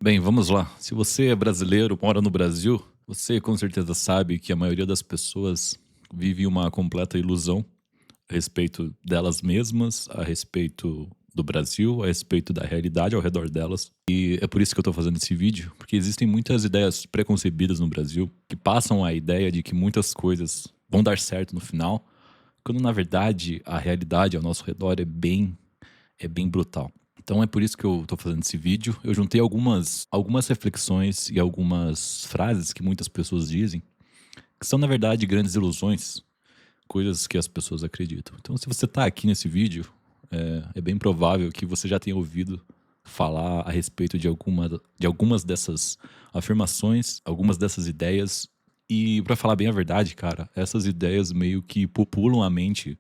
Bem, vamos lá. Se você é brasileiro, mora no Brasil, você com certeza sabe que a maioria das pessoas vive uma completa ilusão a respeito delas mesmas, a respeito do Brasil, a respeito da realidade ao redor delas. E é por isso que eu tô fazendo esse vídeo, porque existem muitas ideias preconcebidas no Brasil que passam a ideia de que muitas coisas vão dar certo no final, quando na verdade a realidade ao nosso redor é bem brutal. Então é por isso que eu tô fazendo esse vídeo. Eu juntei algumas reflexões e algumas frases que muitas pessoas dizem, que são na verdade grandes ilusões, coisas que as pessoas acreditam. Então se você tá aqui nesse vídeo, é bem provável que você já tenha ouvido falar a respeito de algumas dessas afirmações, algumas dessas ideias. E pra falar bem a verdade, cara, essas ideias meio que populam a mente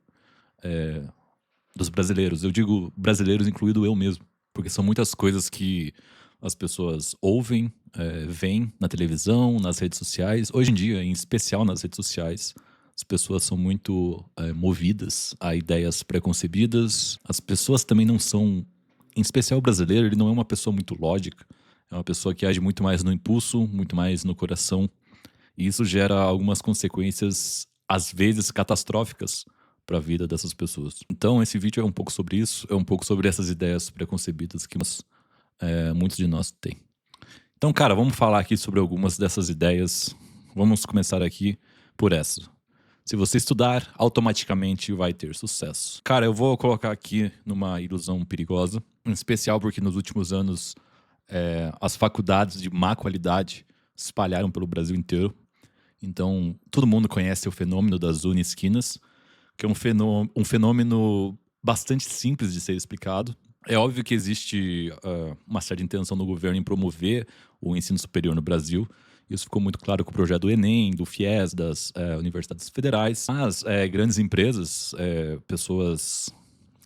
dos brasileiros. Eu digo brasileiros, incluído eu mesmo, porque são muitas coisas que as pessoas ouvem, veem na televisão, nas redes sociais. Hoje em dia, em especial nas redes sociais, as pessoas são muito movidas a ideias preconcebidas. As pessoas também não são, em especial o brasileiro, ele não é uma pessoa muito lógica. É uma pessoa que age muito mais no impulso, muito mais no coração. E isso gera algumas consequências, às vezes catastróficas, para a vida dessas pessoas. Então, esse vídeo é um pouco sobre isso, é um pouco sobre essas ideias preconcebidas que muitos de nós têm. Então, cara, vamos falar aqui sobre algumas dessas ideias. Vamos começar aqui por essa. Se você estudar, automaticamente vai ter sucesso. Cara, eu vou colocar aqui numa ilusão perigosa, em especial porque nos últimos anos as faculdades de má qualidade se espalharam pelo Brasil inteiro. Então, todo mundo conhece o fenômeno das Unisquinas, que é um fenômeno bastante simples de ser explicado. É óbvio que existe uma certa intenção do governo em promover o ensino superior no Brasil. Isso ficou muito claro com o projeto do Enem, do FIES, das universidades federais. Mas grandes empresas, pessoas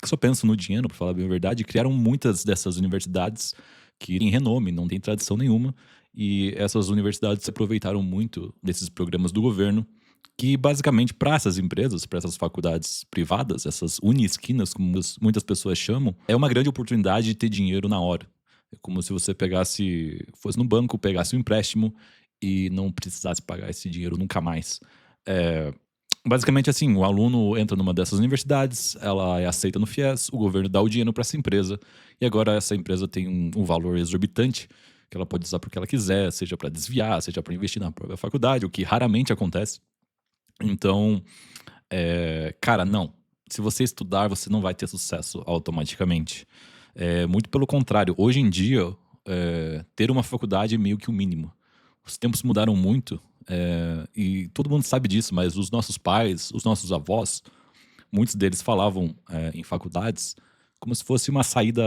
que só pensam no dinheiro, para falar bem a verdade, criaram muitas dessas universidades que têm renome, não têm tradição nenhuma. E essas universidades se aproveitaram muito desses programas do governo que basicamente para essas empresas, para essas faculdades privadas, essas uni-esquinas, como muitas pessoas chamam, é uma grande oportunidade de ter dinheiro na hora. É como se você fosse no banco, pegasse um empréstimo e não precisasse pagar esse dinheiro nunca mais. É, basicamente assim, o aluno entra numa dessas universidades, ela é aceita no FIES, o governo dá o dinheiro para essa empresa e agora essa empresa tem um valor exorbitante que ela pode usar porque ela quiser, seja para desviar, seja para investir na própria faculdade, o que raramente acontece. Então, cara, não. Se você estudar, você não vai ter sucesso automaticamente. Muito pelo contrário. Hoje em dia, ter uma faculdade é meio que o mínimo. Os tempos mudaram muito, e todo mundo sabe disso, mas os nossos pais, os nossos avós, muitos deles falavam em faculdades como se fosse uma saída,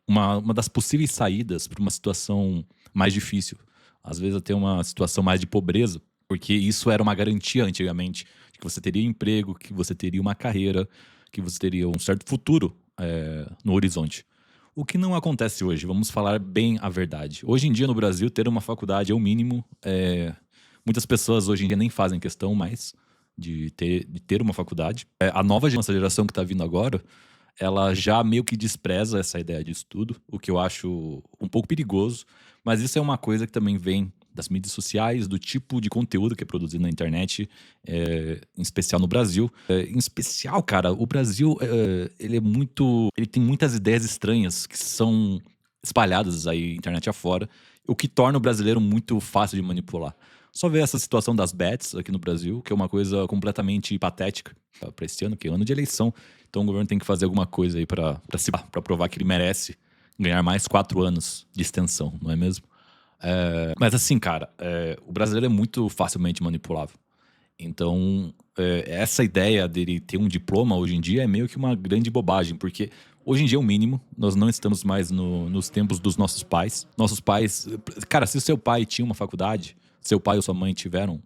uma das possíveis saídas para uma situação mais difícil. Às vezes até uma situação mais de pobreza, porque isso era uma garantia antigamente, de que você teria emprego, que você teria uma carreira, que você teria um certo futuro no horizonte. O que não acontece hoje, vamos falar bem a verdade. Hoje em dia no Brasil, ter uma faculdade é o mínimo. Muitas pessoas hoje em dia nem fazem questão mais de ter uma faculdade. A nova geração que está vindo agora, ela já meio que despreza essa ideia de estudo, o que eu acho um pouco perigoso, mas isso é uma coisa que também vem das mídias sociais, do tipo de conteúdo que é produzido na internet, em especial no Brasil. Em especial, cara, o Brasil, ele tem muitas ideias estranhas que são espalhadas aí internet afora, o que torna o brasileiro muito fácil de manipular. Só ver essa situação das bets aqui no Brasil, que é uma coisa completamente patética para esse ano, que é ano de eleição. Então o governo tem que fazer alguma coisa aí para provar que ele merece ganhar mais 4 anos de extensão, não é mesmo? Mas assim, cara, o brasileiro é muito facilmente manipulável. Então, essa ideia dele ter um diploma hoje em dia é meio que uma grande bobagem, porque hoje em dia é o mínimo, nós não estamos mais nos tempos dos nossos pais. Nossos pais. Cara, se o seu pai tinha uma faculdade, seu pai ou sua mãe tiveram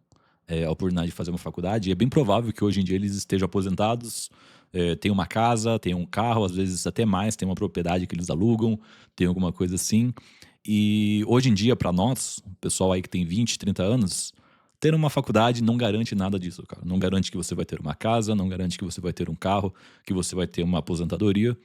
a oportunidade de fazer uma faculdade, é bem provável que hoje em dia eles estejam aposentados, tenham uma casa, tenham um carro, às vezes até mais, tem uma propriedade que eles alugam, tem alguma coisa assim. E hoje em dia, pra nós, o pessoal aí que tem 20, 30 anos, ter uma faculdade não garante nada disso, cara. Não garante que você vai ter uma casa, não garante que você vai ter um carro, que você vai ter uma aposentadoria.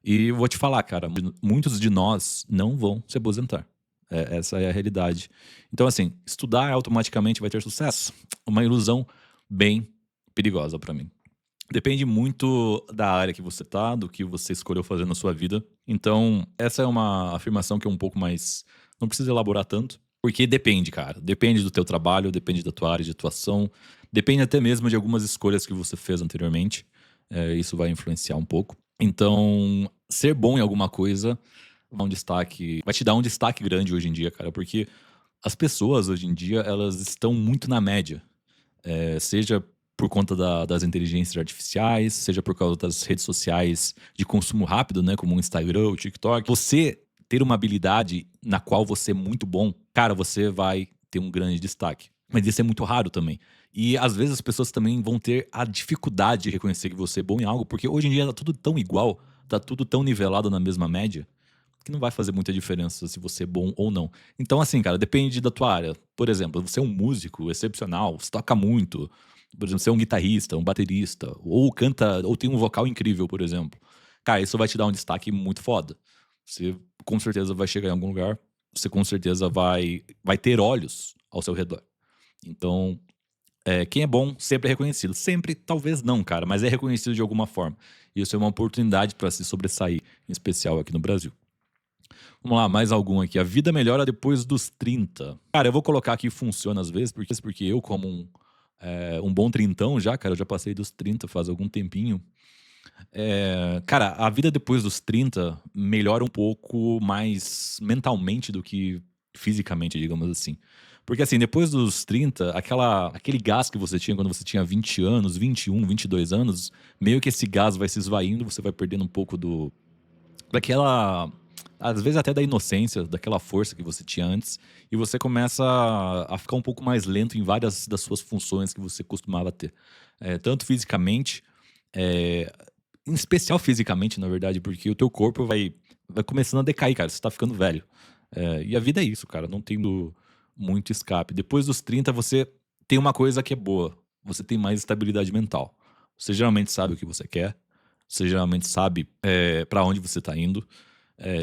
E vou te falar, cara, muitos de nós não vão se aposentar. Essa é a realidade. Então, assim, estudar automaticamente vai ter sucesso? Uma ilusão bem perigosa para mim. Depende muito da área que você tá, do que você escolheu fazer na sua vida. Então, essa é uma afirmação que é um pouco mais. Não precisa elaborar tanto, porque depende, cara. Depende do teu trabalho, depende da tua área de atuação, depende até mesmo de algumas escolhas que você fez anteriormente. Isso vai influenciar um pouco. Então, ser bom em alguma coisa vai te dar um destaque grande hoje em dia, cara, porque as pessoas hoje em dia, elas estão muito na média. Seja por conta das inteligências artificiais, seja por causa das redes sociais de consumo rápido, né, como o Instagram, o TikTok. Você ter uma habilidade na qual você é muito bom, cara, você vai ter um grande destaque. Mas isso é muito raro também. E às vezes as pessoas também vão ter a dificuldade de reconhecer que você é bom em algo, porque hoje em dia tá tudo tão igual, tá tudo tão nivelado na mesma média, que não vai fazer muita diferença se você é bom ou não. Então, assim, cara, depende da tua área. Por exemplo, você é um músico excepcional, você toca muito. Por exemplo, você é um guitarrista, um baterista, ou canta, ou tem um vocal incrível, por exemplo. Cara, isso vai te dar um destaque muito foda. Você com certeza vai chegar em algum lugar, você com certeza vai ter olhos ao seu redor. Então, quem é bom sempre é reconhecido. Sempre, talvez não, cara, mas é reconhecido de alguma forma. Isso é uma oportunidade para se sobressair, em especial aqui no Brasil. Vamos lá, mais algum aqui. A vida melhora depois dos 30. Cara, eu vou colocar aqui funciona às vezes, porque eu, como um bom trintão já, cara, eu já passei dos 30 faz algum tempinho. Cara, a vida depois dos 30 melhora um pouco mais mentalmente do que fisicamente, digamos assim. Porque assim, depois dos 30, aquele gás que você tinha quando você tinha 20 anos, 21, 22 anos, meio que esse gás vai se esvaindo, você vai perdendo um pouco daquela, às vezes até da inocência, daquela força que você tinha antes, e você começa a ficar um pouco mais lento em várias das suas funções que você costumava ter. Tanto fisicamente, é, em especial fisicamente, na verdade, porque o teu corpo vai começando a decair, cara, você tá ficando velho. E a vida é isso, cara, não tendo muito escape. Depois dos 30, você tem uma coisa que é boa, você tem mais estabilidade mental. Você geralmente sabe o que você quer, você geralmente sabe para onde você tá indo.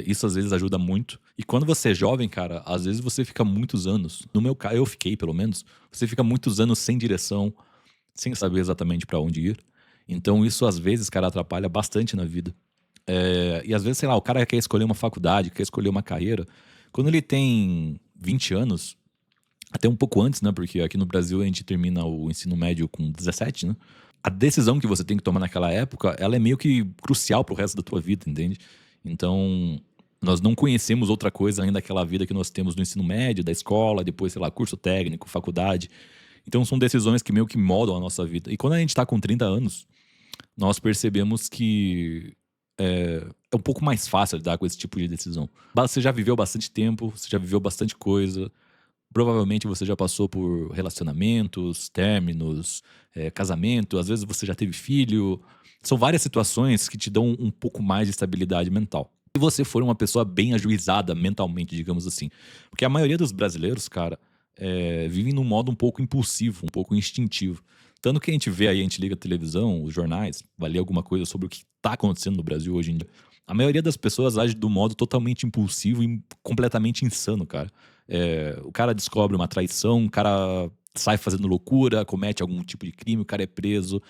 Isso às vezes ajuda muito. E quando você é jovem, cara, às vezes você fica muitos anos. No meu caso, eu fiquei pelo menos. Você fica muitos anos sem direção, sem saber exatamente pra onde ir. Então isso às vezes, cara, atrapalha bastante na vida. E às vezes, sei lá, o cara quer escolher uma faculdade, quer escolher uma carreira. Quando ele tem 20 anos, até um pouco antes, né? Porque aqui no Brasil a gente termina o ensino médio com 17, né? A decisão que você tem que tomar naquela época, ela é meio que crucial pro resto da tua vida, entende? Então, nós não conhecemos outra coisa além daquela vida que nós temos no ensino médio, da escola, depois, sei lá, curso técnico, faculdade. Então, são decisões que meio que moldam a nossa vida. E quando a gente tá com 30 anos, nós percebemos que é um pouco mais fácil lidar com esse tipo de decisão. Você já viveu bastante tempo, você já viveu bastante coisa, provavelmente você já passou por relacionamentos, términos, casamento, às vezes você já teve filho. São várias situações que te dão um pouco mais de estabilidade mental. Se você for uma pessoa bem ajuizada mentalmente, digamos assim. Porque a maioria dos brasileiros, cara, vivem num modo um pouco impulsivo, um pouco instintivo. Tanto que a gente vê aí, a gente liga a televisão, os jornais, vai ler alguma coisa sobre o que está acontecendo no Brasil hoje em dia. A maioria das pessoas age do modo totalmente impulsivo e completamente insano, cara. O cara descobre uma traição, o cara sai fazendo loucura, comete algum tipo de crime, o cara é preso.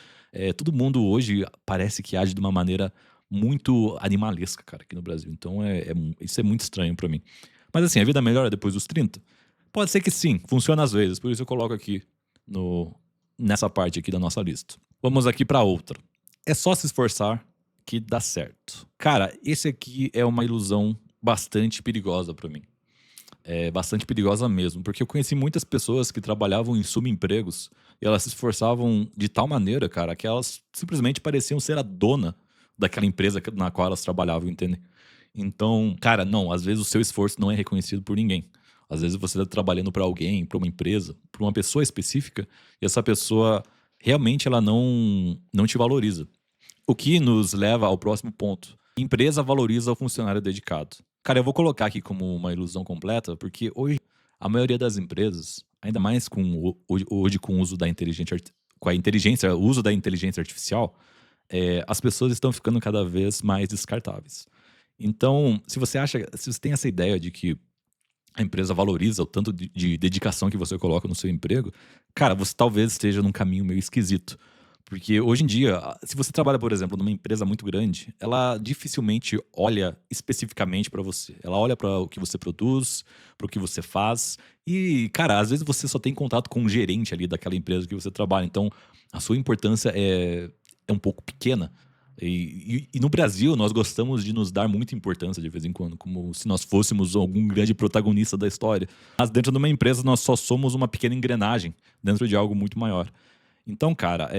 Todo mundo hoje parece que age de uma maneira muito animalesca, cara, aqui no Brasil. Então isso é muito estranho pra mim. Mas assim, a vida melhora depois dos 30? Pode ser que sim, funciona às vezes, por isso eu coloco aqui no, nessa parte aqui da nossa lista. Vamos aqui pra outra. É só se esforçar que dá certo. Cara, esse aqui é uma ilusão bastante perigosa pra mim. Bastante perigosa mesmo, porque eu conheci muitas pessoas que trabalhavam em subempregos e elas se esforçavam de tal maneira, cara, que elas simplesmente pareciam ser a dona daquela empresa na qual elas trabalhavam, entende? Então, cara, não, às vezes o seu esforço não é reconhecido por ninguém. Às vezes você está trabalhando para alguém, para uma empresa, para uma pessoa específica, e essa pessoa realmente ela não te valoriza. O que nos leva ao próximo ponto. Empresa valoriza o funcionário dedicado. Cara, eu vou colocar aqui como uma ilusão completa, porque hoje a maioria das empresas, ainda mais hoje com o uso da o uso da inteligência artificial, as pessoas estão ficando cada vez mais descartáveis. Então, se você tem essa ideia de que a empresa valoriza o tanto de dedicação que você coloca no seu emprego, cara, você talvez esteja num caminho meio esquisito. Porque hoje em dia, se você trabalha, por exemplo, numa empresa muito grande, ela dificilmente olha especificamente para você. Ela olha para o que você produz, para o que você faz. E, cara, às vezes você só tem contato com o gerente ali daquela empresa que você trabalha. Então, a sua importância é um pouco pequena. E no Brasil, nós gostamos de nos dar muita importância de vez em quando, como se nós fôssemos algum grande protagonista da história. Mas dentro de uma empresa, nós só somos uma pequena engrenagem dentro de algo muito maior. Então, cara,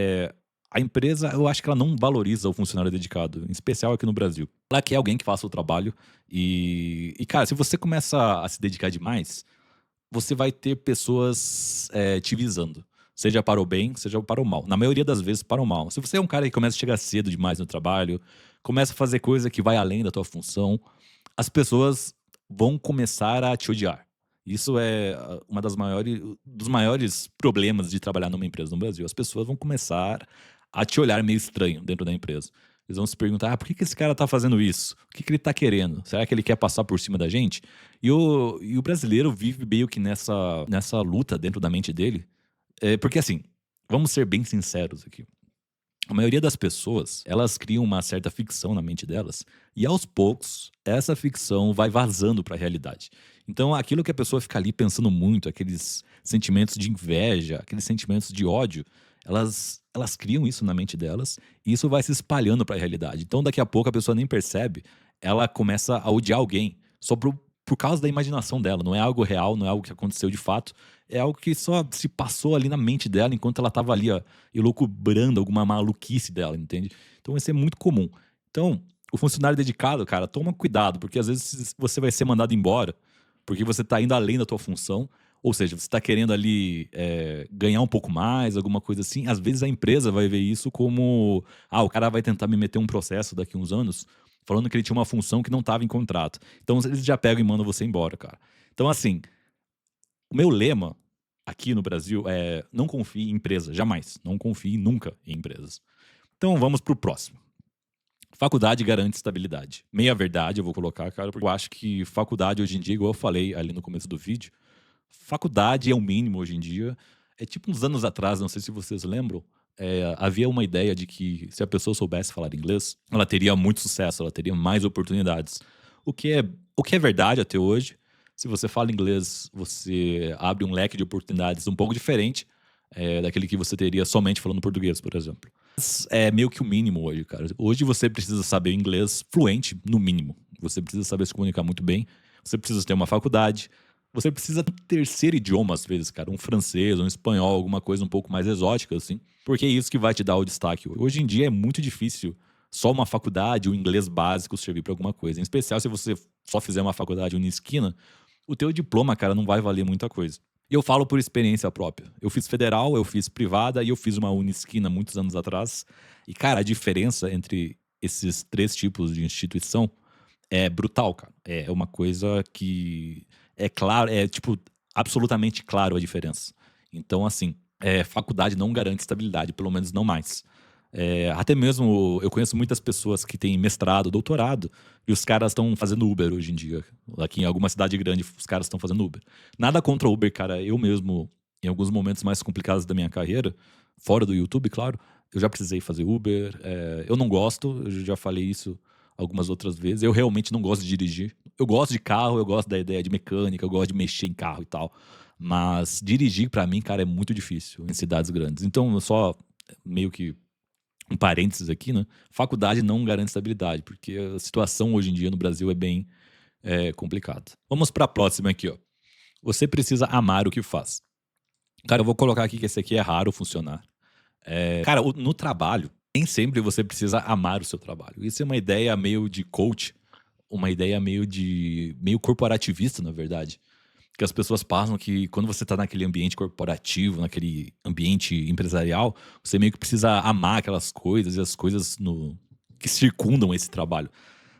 a empresa, eu acho que ela não valoriza o funcionário dedicado, em especial aqui no Brasil. Ela quer alguém que faça o trabalho cara, se você começa a se dedicar demais, você vai ter pessoas te visando. Seja para o bem, seja para o mal. Na maioria das vezes, para o mal. Se você é um cara que começa a chegar cedo demais no trabalho, começa a fazer coisa que vai além da tua função, as pessoas vão começar a te odiar. Isso é uma das maiores dos maiores problemas de trabalhar numa empresa no Brasil. As pessoas vão começar a te olhar meio estranho dentro da empresa. Eles vão se perguntar: "Ah, por que esse cara tá fazendo isso? O que que ele tá querendo? Será que ele quer passar por cima da gente?" E o brasileiro vive meio que nessa luta dentro da mente dele. Porque assim, vamos ser bem sinceros aqui. A maioria das pessoas, elas criam uma certa ficção na mente delas, e aos poucos, essa ficção vai vazando para a realidade. Então, aquilo que a pessoa fica ali pensando muito, aqueles sentimentos de inveja, aqueles sentimentos de ódio, elas criam isso na mente delas, e isso vai se espalhando para a realidade. Então, daqui a pouco, a pessoa nem percebe, ela começa a odiar alguém, só por causa da imaginação dela. Não é algo real, não é algo que aconteceu de fato, é algo que só se passou ali na mente dela enquanto ela estava ali, ó, elucubrando alguma maluquice dela, entende? Então isso é muito comum. Então, o funcionário dedicado, cara, toma cuidado, porque às vezes você vai ser mandado embora, porque você tá indo além da tua função, ou seja, você tá querendo ali ganhar um pouco mais, alguma coisa assim. Às vezes a empresa vai ver isso como, o cara vai tentar me meter um processo daqui uns anos, falando que ele tinha uma função que não estava em contrato. Então eles já pegam e mandam você embora, cara. Então assim, o meu lema aqui no Brasil é: não confie em empresa, jamais. Não confie nunca em empresas. Então vamos pro próximo. Faculdade garante estabilidade. Meia verdade, eu vou colocar, cara, porque eu acho que faculdade hoje em dia, igual eu falei ali no começo do vídeo, faculdade é o mínimo hoje em dia. É tipo uns anos atrás, não sei se vocês lembram, havia uma ideia de que se a pessoa soubesse falar inglês, ela teria muito sucesso, ela teria mais oportunidades. O que é, o que é verdade até hoje. Se você fala inglês, você abre um leque de oportunidades um pouco diferente daquele que você teria somente falando português, por exemplo. Mas é meio que o mínimo hoje, cara. Hoje você precisa saber inglês fluente, no mínimo. Você precisa saber se comunicar muito bem. Você precisa ter uma faculdade. Você precisa ter um terceiro idioma, às vezes, cara. Um francês, um espanhol, alguma coisa um pouco mais exótica, assim. Porque é isso que vai te dar o destaque. Hoje em dia é muito difícil só uma faculdade, o inglês básico servir para alguma coisa. Em especial se você só fizer uma faculdade esquina, o teu diploma, cara, não vai valer muita coisa. E eu falo por experiência própria. Eu fiz federal, eu fiz privada e eu fiz uma Unisquina muitos anos atrás. E, cara, a diferença entre esses três tipos de instituição é brutal, cara. É uma coisa que é claro, é tipo, absolutamente claro a diferença. Então, assim, faculdade não garante estabilidade, pelo menos não mais. Até mesmo eu conheço muitas pessoas que têm mestrado, doutorado, e os caras estão fazendo Uber hoje em dia. Aqui em alguma cidade grande, os caras estão fazendo Uber. Nada contra Uber, cara. Eu mesmo, em alguns momentos mais complicados da minha carreira, fora do YouTube, claro, eu já precisei fazer Uber. Eu não gosto, eu já falei isso algumas outras vezes. Eu realmente não gosto de dirigir. Eu gosto de carro, eu gosto da ideia de mecânica, eu gosto de mexer em carro e tal. Mas dirigir, pra mim, cara, é muito difícil em cidades grandes. Então, eu só meio que um parênteses aqui, né? Faculdade não garante estabilidade, porque a situação hoje em dia no Brasil é bem complicada. Vamos para a próxima aqui, ó. Você precisa amar o que faz. Cara, eu vou colocar aqui que esse aqui é raro funcionar. Cara, no trabalho, nem sempre você precisa amar o seu trabalho. Isso é uma ideia meio de coach, uma ideia meio corporativista, na verdade. Que as pessoas passam que quando você tá naquele ambiente corporativo, naquele ambiente empresarial, você meio que precisa amar aquelas coisas e as coisas que circundam esse trabalho.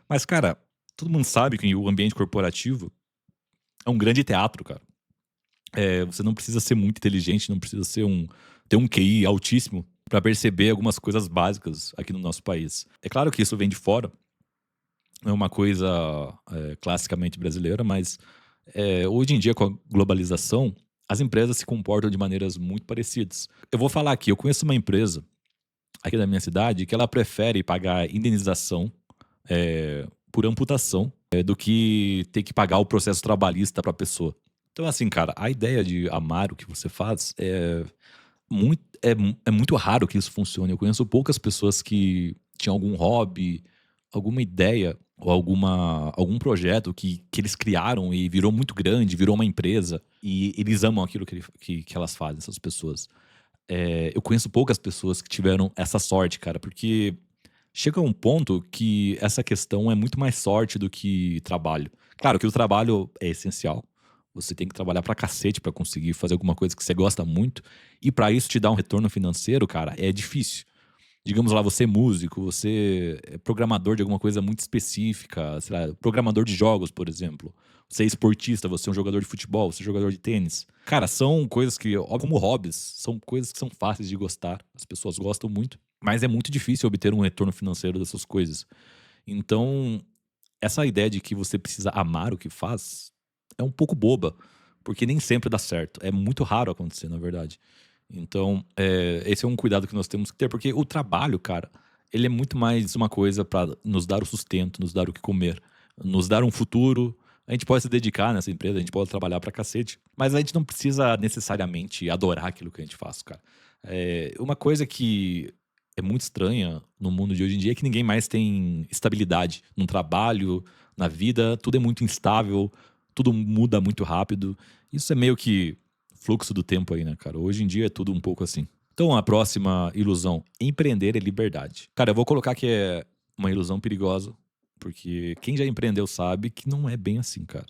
Mas, cara, todo mundo sabe que o ambiente corporativo é um grande teatro, cara. Você não precisa ser muito inteligente, não precisa ter um QI altíssimo pra perceber algumas coisas básicas aqui no nosso país. É claro que isso vem de fora, não é uma coisa classicamente brasileira, mas Hoje em dia, com a globalização, as empresas se comportam de maneiras muito parecidas. Eu vou falar aqui, eu conheço uma empresa aqui da minha cidade que ela prefere pagar indenização, por amputação, do que ter que pagar o processo trabalhista para a pessoa. Então, assim, cara, a ideia de amar o que você faz é muito raro que isso funcione. Eu conheço poucas pessoas que tinham algum hobby, alguma ideia ou algum projeto que eles criaram e virou muito grande, virou uma empresa, e eles amam aquilo que elas fazem, essas pessoas. Eu conheço poucas pessoas que tiveram essa sorte, cara, porque chega um ponto que essa questão é muito mais sorte do que trabalho. Claro que o trabalho é essencial. Você tem que trabalhar pra cacete pra conseguir fazer alguma coisa que você gosta muito. E pra isso te dar um retorno financeiro, cara, é difícil. Digamos lá, você é músico, você é programador de alguma coisa muito específica, sei lá, programador de jogos, por exemplo. Você é esportista, você é um jogador de futebol, você é um jogador de tênis. Cara, são coisas que, ó, como hobbies, são coisas que são fáceis de gostar. As pessoas gostam muito, mas é muito difícil obter um retorno financeiro dessas coisas. Então, essa ideia de que você precisa amar o que faz é um pouco boba, porque nem sempre dá certo. É muito raro acontecer, na verdade. Então, esse é um cuidado que nós temos que ter, porque o trabalho, cara, ele é muito mais uma coisa para nos dar o sustento, nos dar o que comer, nos dar um futuro. A gente pode se dedicar nessa empresa, a gente pode trabalhar pra cacete, mas a gente não precisa necessariamente adorar aquilo que a gente faz, cara. Uma coisa que é muito estranha no mundo de hoje em dia é que ninguém mais tem estabilidade no trabalho, na vida, tudo é muito instável, tudo muda muito rápido. Isso é meio que fluxo do tempo aí, né, cara? Hoje em dia é tudo um pouco assim. Então, a próxima ilusão: empreender é liberdade. Cara, eu vou colocar que é uma ilusão perigosa, porque quem já empreendeu sabe que não é bem assim, cara.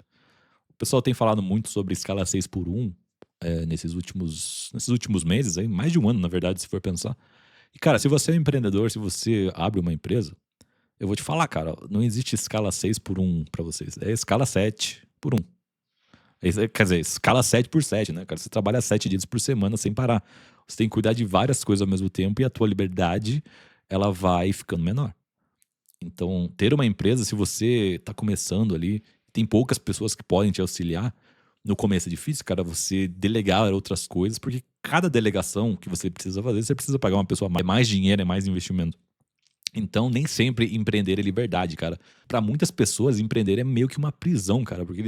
O pessoal tem falado muito sobre escala 6 por um, nesses últimos meses, aí, mais de um ano, na verdade, se for pensar. E, cara, se você é um empreendedor, se você abre uma empresa, eu vou te falar, cara, não existe escala 6 por um pra vocês. É escala 7 por um. Quer dizer, escala 7 por 7, né, cara? Você trabalha 7 dias por semana sem parar. Você tem que cuidar de várias coisas ao mesmo tempo e a tua liberdade, ela vai ficando menor. Então, ter uma empresa, se você tá começando ali, tem poucas pessoas que podem te auxiliar. No começo é difícil, cara, você delegar outras coisas, porque cada delegação que você precisa fazer, você precisa pagar uma pessoa a mais. É mais dinheiro, é mais investimento. Então, nem sempre empreender é liberdade, cara. Pra muitas pessoas, empreender é meio que uma prisão, cara, porque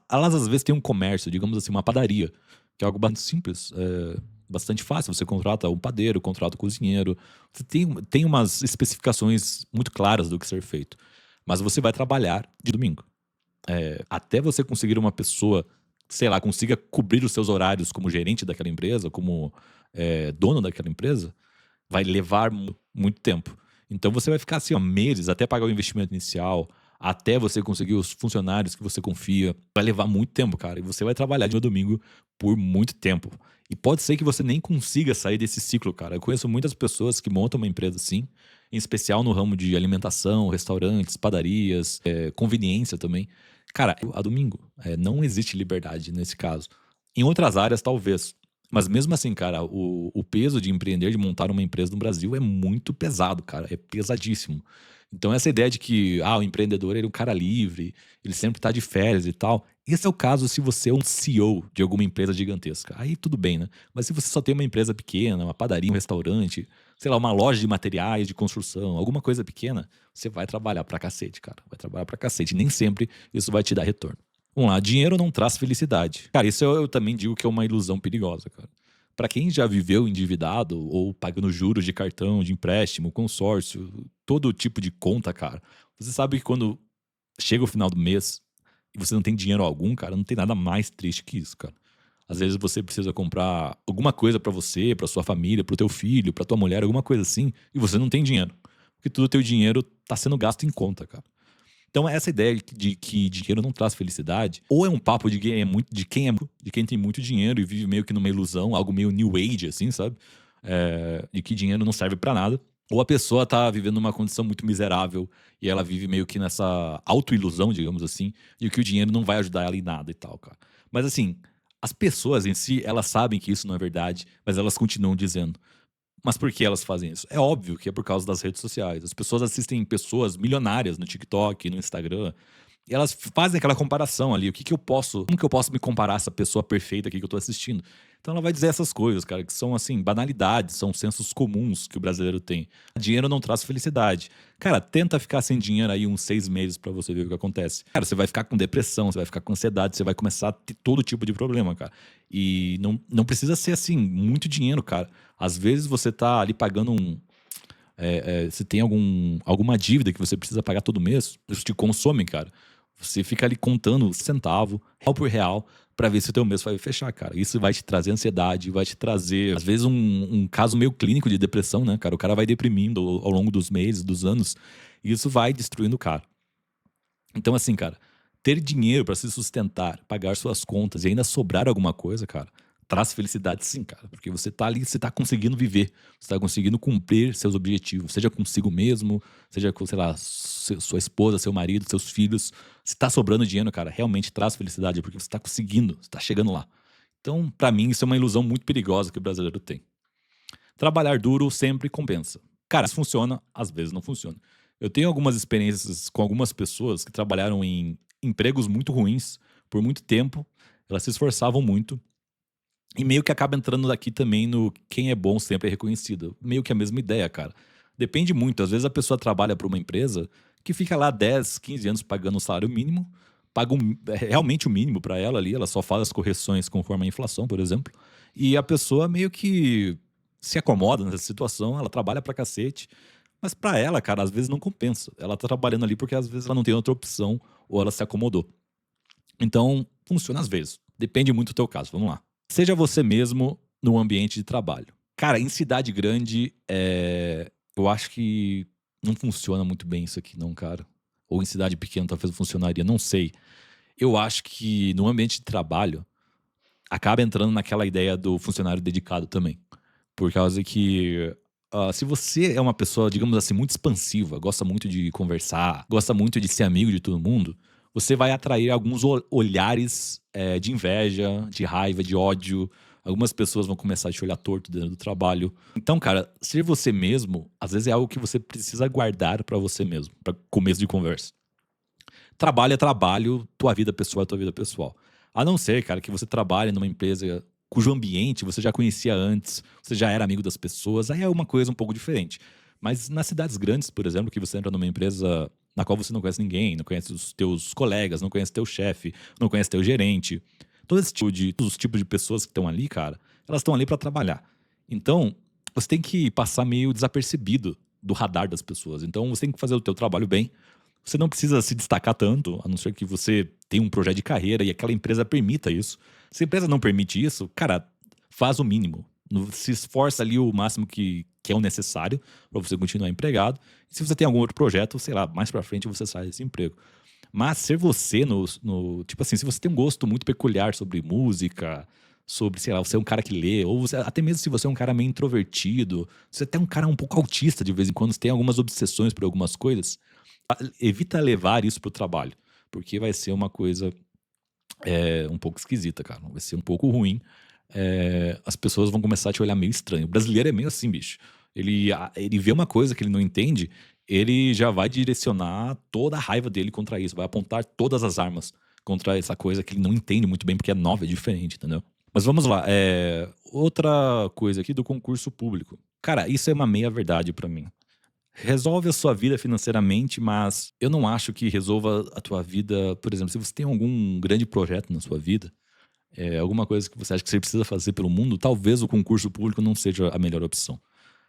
elas às vezes têm um comércio, digamos assim, uma padaria, que é algo bastante simples, bastante fácil. Você contrata um padeiro, contrata um cozinheiro, você tem umas especificações muito claras do que ser feito. Mas você vai trabalhar de domingo. Até você conseguir uma pessoa, sei lá, consiga cobrir os seus horários como gerente daquela empresa, como dono daquela empresa, vai levar muito tempo. Então você vai ficar assim, ó, meses até pagar o investimento inicial, até você conseguir os funcionários que você confia. Vai levar muito tempo, cara. E você vai trabalhar de domingo por muito tempo. E pode ser que você nem consiga sair desse ciclo, cara. Eu conheço muitas pessoas que montam uma empresa assim, em especial no ramo de alimentação, restaurantes, padarias, conveniência também. Cara, a domingo, não existe liberdade nesse caso. Em outras áreas, talvez. Mas mesmo assim, cara, o peso de empreender, de montar uma empresa no Brasil é muito pesado, cara. É pesadíssimo. Então, essa ideia de que o empreendedor ele é um cara livre, ele sempre tá de férias e tal. Esse é o caso se você é um CEO de alguma empresa gigantesca. Aí tudo bem, né? Mas se você só tem uma empresa pequena, uma padaria, um restaurante, sei lá, uma loja de materiais de construção, alguma coisa pequena, você vai trabalhar pra cacete, cara. Vai trabalhar pra cacete. Nem sempre isso vai te dar retorno. Vamos lá, dinheiro não traz felicidade. Cara, isso eu também digo que é uma ilusão perigosa, cara. Pra quem já viveu endividado ou pagando juros de cartão, de empréstimo, consórcio, todo tipo de conta, cara, você sabe que quando chega o final do mês e você não tem dinheiro algum, cara, não tem nada mais triste que isso, cara. Às vezes você precisa comprar alguma coisa pra você, pra sua família, pro teu filho, pra tua mulher, alguma coisa assim, e você não tem dinheiro. Porque todo o teu dinheiro tá sendo gasto em conta, cara. Então, essa ideia de que dinheiro não traz felicidade, ou é um papo de quem tem muito dinheiro e vive meio que numa ilusão, algo meio new age, assim, sabe? De que dinheiro não serve pra nada. Ou a pessoa tá vivendo uma condição muito miserável e ela vive meio que nessa autoilusão, digamos assim, de que o dinheiro não vai ajudar ela em nada e tal, cara. Mas assim, as pessoas em si, elas sabem que isso não é verdade, mas elas continuam dizendo. Mas por que elas fazem isso? É óbvio que é por causa das redes sociais. As pessoas assistem pessoas milionárias no TikTok, no Instagram, E elas fazem aquela comparação ali, o que que eu posso como que eu posso me comparar a essa pessoa perfeita aqui que eu tô assistindo? Então ela vai dizer essas coisas, cara, que são, assim, banalidades, são sensos comuns que o brasileiro tem. Dinheiro não traz felicidade. Cara, tenta ficar sem dinheiro aí uns 6 meses pra você ver o que acontece. Cara, você vai ficar com depressão, você vai ficar com ansiedade, você vai começar a ter todo tipo de problema, cara. E não precisa ser, assim, muito dinheiro, cara. Às vezes você tá ali pagando se tem alguma dívida que você precisa pagar todo mês, isso te consome, cara. Você fica ali contando centavo, real por real, pra ver se o teu mês vai fechar, cara. Isso vai te trazer ansiedade, vai te trazer, às vezes, um caso meio clínico de depressão, né, cara? O cara vai deprimindo ao longo dos meses, dos anos, e isso vai destruindo o cara. Então, assim, cara, ter dinheiro pra se sustentar, pagar suas contas e ainda sobrar alguma coisa, cara, traz felicidade sim, cara. Porque você tá ali, você tá conseguindo viver, você tá conseguindo cumprir seus objetivos, seja consigo mesmo, seja com, sei lá, sua esposa, seu marido, seus filhos. Se tá sobrando dinheiro, cara, realmente traz felicidade, porque você tá conseguindo, você tá chegando lá. Então, pra mim, isso é uma ilusão muito perigosa que o brasileiro tem. Trabalhar duro sempre compensa. Cara, isso funciona, às vezes não funciona. Eu tenho algumas experiências com algumas pessoas que trabalharam em empregos muito ruins por muito tempo, elas se esforçavam muito e meio que acaba entrando daqui também no quem é bom sempre é reconhecido. Meio que a mesma ideia, cara. Depende muito, às vezes a pessoa trabalha para uma empresa que fica lá 10, 15 anos pagando um salário mínimo, paga realmente o mínimo para ela ali, ela só faz as correções conforme a inflação, por exemplo, e a pessoa meio que se acomoda nessa situação, ela trabalha pra cacete, mas pra ela, cara, às vezes não compensa. Ela tá trabalhando ali porque às vezes ela não tem outra opção ou ela se acomodou. Então, funciona às vezes. Depende muito do teu caso. Vamos lá. Seja você mesmo no ambiente de trabalho. Cara, em cidade grande, eu acho que não funciona muito bem isso aqui, não, cara. Ou em cidade pequena talvez funcionaria, não sei. Eu acho que no ambiente de trabalho acaba entrando naquela ideia do funcionário dedicado também. Por causa que, se você é uma pessoa, digamos assim, muito expansiva, gosta muito de conversar, gosta muito de ser amigo de todo mundo, você vai atrair alguns olhares, de inveja, de raiva, de ódio. Algumas pessoas vão começar a te olhar torto dentro do trabalho. Então, cara, ser você mesmo, às vezes é algo que você precisa guardar pra você mesmo, pra começo de conversa. Trabalho é trabalho, tua vida pessoal é tua vida pessoal. A não ser, cara, que você trabalhe numa empresa cujo ambiente você já conhecia antes, você já era amigo das pessoas, aí é uma coisa um pouco diferente. Mas nas cidades grandes, por exemplo, que você entra numa empresa na qual você não conhece ninguém, não conhece os teus colegas, não conhece teu chefe, não conhece teu gerente, todos os tipos de pessoas que estão ali, cara, elas estão ali para trabalhar. Então, você tem que passar meio desapercebido do radar das pessoas. Então, você tem que fazer o teu trabalho bem, você não precisa se destacar tanto, a não ser que você tenha um projeto de carreira e aquela empresa permita isso. Se a empresa não permite isso, cara, faz o mínimo. Se esforça ali o máximo que é o necessário para você continuar empregado. E se você tem algum outro projeto, sei lá, mais pra frente você sai desse emprego. Mas ser você tipo assim, se você tem um gosto muito peculiar sobre música, sobre, sei lá, você é um cara que lê, ou até mesmo se você é um cara meio introvertido, você é até um cara um pouco autista de vez em quando, você tem algumas obsessões por algumas coisas, evita levar isso pro trabalho, porque vai ser uma coisa um pouco esquisita, cara. Vai ser um pouco ruim. As pessoas vão começar a te olhar meio estranho. O brasileiro é meio assim, bicho. Ele vê uma coisa que ele não entende, ele já vai direcionar toda a raiva dele contra isso, vai apontar todas as armas contra essa coisa que ele não entende muito bem, porque é nova, é diferente, entendeu? Mas vamos lá, outra coisa aqui do concurso público. Cara, isso é uma meia verdade pra mim. Resolve a sua vida financeiramente, mas eu não acho que resolva a tua vida. Por exemplo, se você tem algum grande projeto na sua vida, alguma coisa que você acha que você precisa fazer pelo mundo, talvez o concurso público não seja a melhor opção.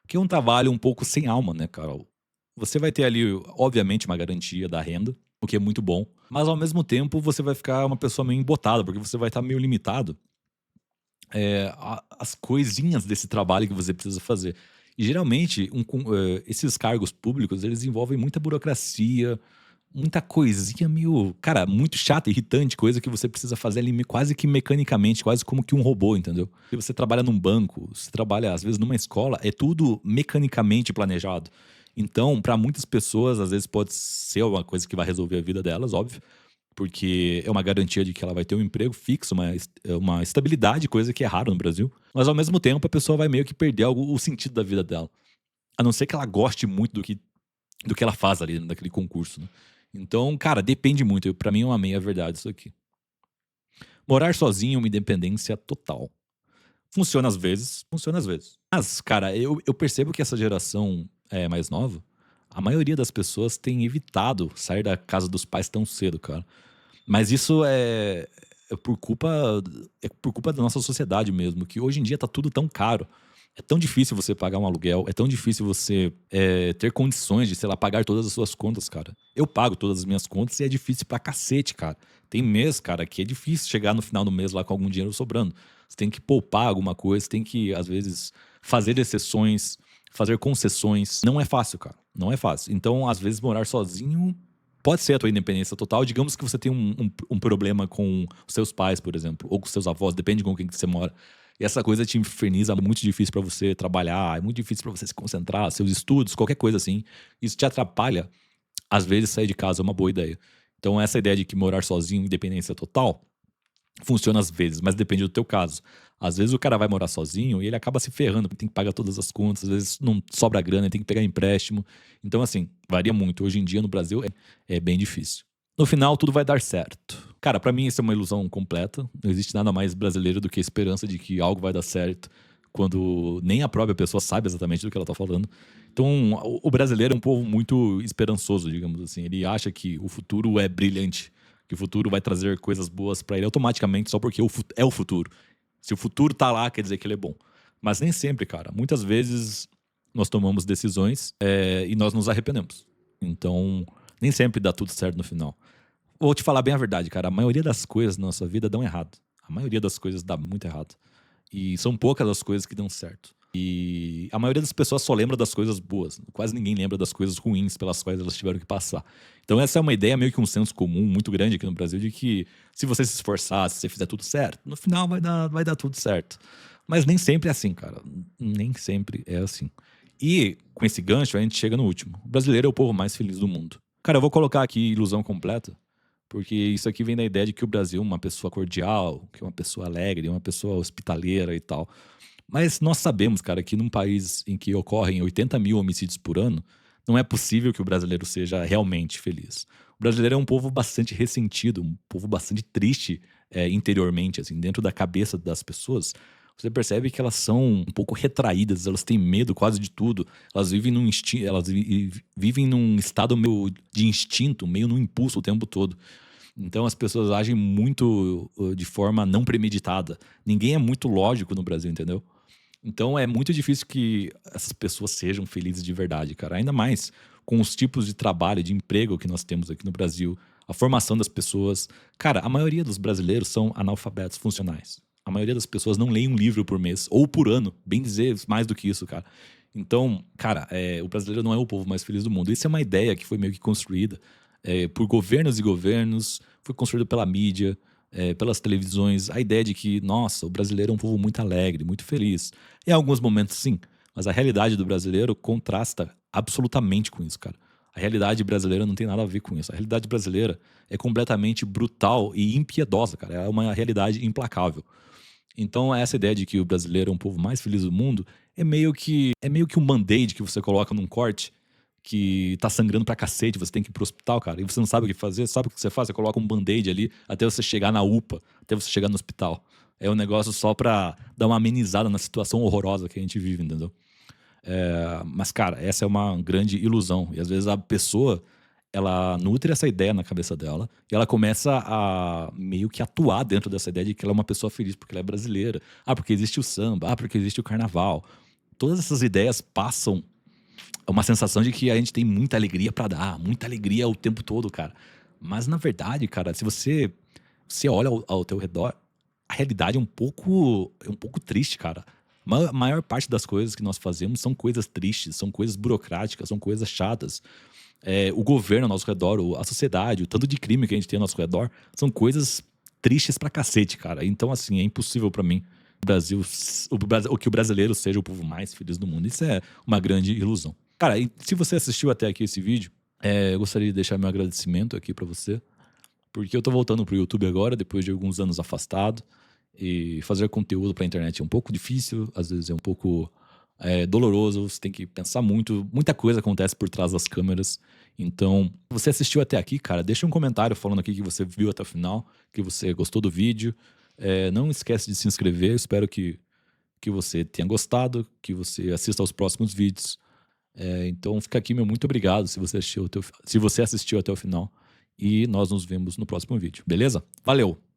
Porque é um trabalho um pouco sem alma, né, Carol? Você vai ter ali, obviamente, uma garantia da renda, o que é muito bom, mas ao mesmo tempo você vai ficar uma pessoa meio embotada, porque você vai estar meio limitado as coisinhas desse trabalho que você precisa fazer. E geralmente, esses cargos públicos, eles envolvem muita burocracia, muita coisinha meio, cara, muito chata, irritante, coisa que você precisa fazer ali quase que mecanicamente, quase como que um robô, entendeu? Se você trabalha num banco, você trabalha às vezes numa escola, é tudo mecanicamente planejado. Então, para muitas pessoas, às vezes pode ser uma coisa que vai resolver a vida delas, óbvio, porque é uma garantia de que ela vai ter um emprego fixo, uma estabilidade, coisa que é raro no Brasil. Mas ao mesmo tempo a pessoa vai meio que perder o sentido da vida dela. A não ser que ela goste muito do que ela faz ali naquele concurso, né? Então, cara, depende muito. Pra mim é uma meia verdade isso aqui. Morar sozinho é uma independência total. Funciona às vezes, funciona às vezes. Mas, cara, eu percebo que essa geração mais nova, a maioria das pessoas tem evitado sair da casa dos pais tão cedo, cara. Mas isso é por culpa da nossa sociedade mesmo, que hoje em dia tá tudo tão caro. É tão difícil você pagar um aluguel, é tão difícil você ter condições de, sei lá, pagar todas as suas contas, cara. Eu pago todas as minhas contas e é difícil pra cacete, cara. Tem mês, cara, que é difícil chegar no final do mês lá com algum dinheiro sobrando. Você tem que poupar alguma coisa, você tem que, às vezes, fazer exceções, fazer concessões. Não é fácil, cara. Não é fácil. Então, às vezes, morar sozinho pode ser a tua independência total. Digamos que você tem um problema com os seus pais, por exemplo, ou com os seus avós, depende com quem que você mora. E essa coisa te inferniza, é muito difícil pra você trabalhar, é muito difícil pra você se concentrar, seus estudos, qualquer coisa assim. Isso te atrapalha. Às vezes, sair de casa é uma boa ideia. Então, essa ideia de que morar sozinho, independência total, funciona às vezes, mas depende do teu caso. Às vezes o cara vai morar sozinho e ele acaba se ferrando, porque tem que pagar todas as contas, às vezes não sobra grana, ele tem que pegar empréstimo. Então, assim, varia muito. Hoje em dia no Brasil é bem difícil. No final, tudo vai dar certo. Cara, pra mim isso é uma ilusão completa. Não existe nada mais brasileiro do que a esperança de que algo vai dar certo quando nem a própria pessoa sabe exatamente do que ela tá falando. Então, o brasileiro é um povo muito esperançoso, digamos assim. Ele acha que o futuro é brilhante, que o futuro vai trazer coisas boas pra ele automaticamente só porque é o futuro. Se o futuro tá lá, quer dizer que ele é bom. Mas nem sempre, cara. Muitas vezes nós tomamos decisões e nós nos arrependemos. Então, nem sempre dá tudo certo no final. Vou te falar bem a verdade, cara. A maioria das coisas na nossa vida dão errado. A maioria das coisas dá muito errado. E são poucas as coisas que dão certo. E a maioria das pessoas só lembra das coisas boas. Quase ninguém lembra das coisas ruins pelas quais elas tiveram que passar. Então essa é uma ideia, meio que um senso comum muito grande aqui no Brasil, de que se você se esforçar, se você fizer tudo certo, no final vai dar tudo certo. Mas nem sempre é assim, cara. Nem sempre é assim. E com esse gancho a gente chega no último. O brasileiro é o povo mais feliz do mundo. Cara, eu vou colocar aqui ilusão completa, porque isso aqui vem da ideia de que o Brasil é uma pessoa cordial, que é uma pessoa alegre, uma pessoa hospitaleira e tal. Mas nós sabemos, cara, que num país em que ocorrem 80 mil homicídios por ano, não é possível que o brasileiro seja realmente feliz. O brasileiro é um povo bastante ressentido, um povo bastante triste interiormente, assim, dentro da cabeça das pessoas. Você percebe que elas são um pouco retraídas, elas têm medo quase de tudo. Elas vivem vivem num estado meio de instinto, meio no impulso o tempo todo. Então as pessoas agem muito de forma não premeditada. Ninguém é muito lógico no Brasil, entendeu? Então é muito difícil que essas pessoas sejam felizes de verdade, cara. Ainda mais com os tipos de trabalho, de emprego que nós temos aqui no Brasil, a formação das pessoas. Cara, a maioria dos brasileiros são analfabetos funcionais. A maioria das pessoas não leem um livro por mês ou por ano, bem dizer, mais do que isso, cara. Então, cara, o brasileiro não é o povo mais feliz do mundo. Isso é uma ideia que foi meio que construída por governos e governos, foi construída pela mídia, pelas televisões, a ideia de que, nossa, o brasileiro é um povo muito alegre, muito feliz. Em alguns momentos, sim, mas a realidade do brasileiro contrasta absolutamente com isso, cara. A realidade brasileira não tem nada a ver com isso. A realidade brasileira é completamente brutal e impiedosa, cara. É uma realidade implacável. Então, essa ideia de que o brasileiro é um povo mais feliz do mundo é meio que um band-aid que você coloca num corte que tá sangrando pra cacete, você tem que ir pro hospital, cara, e você não sabe o que fazer, sabe o que você faz? Você coloca um band-aid ali até você chegar na UPA, até você chegar no hospital. É um negócio só pra dar uma amenizada na situação horrorosa que a gente vive, entendeu? Mas, cara, essa é uma grande ilusão. E às vezes a pessoa, ela nutre essa ideia na cabeça dela e ela começa a meio que atuar dentro dessa ideia de que ela é uma pessoa feliz porque ela é brasileira. Ah, porque existe o samba. Ah, porque existe o carnaval. Todas essas ideias passam uma sensação de que a gente tem muita alegria pra dar, muita alegria o tempo todo, cara. Mas na verdade, cara, se você olha ao teu redor, a realidade é um pouco triste, cara. A maior parte das coisas que nós fazemos são coisas tristes, são coisas burocráticas, são coisas chatas. O governo ao nosso redor, a sociedade, o tanto de crime que a gente tem ao nosso redor, são coisas tristes pra cacete, cara. Então, assim, é impossível pra mim o que o brasileiro seja o povo mais feliz do mundo. Isso é uma grande ilusão. Cara, e se você assistiu até aqui esse vídeo, eu gostaria de deixar meu agradecimento aqui pra você, porque eu tô voltando pro YouTube agora, depois de alguns anos afastado, e fazer conteúdo pra internet é um pouco difícil, às vezes é um pouco é doloroso, você tem que pensar muito, muita coisa acontece por trás das câmeras. Então, se você assistiu até aqui, cara, deixa um comentário falando aqui que você viu até o final, que você gostou do vídeo. Não esquece de se inscrever, eu espero que você tenha gostado, que você assista aos próximos vídeos. Então fica aqui meu muito obrigado se você assistiu até o final. E nós nos vemos no próximo vídeo, beleza? Valeu!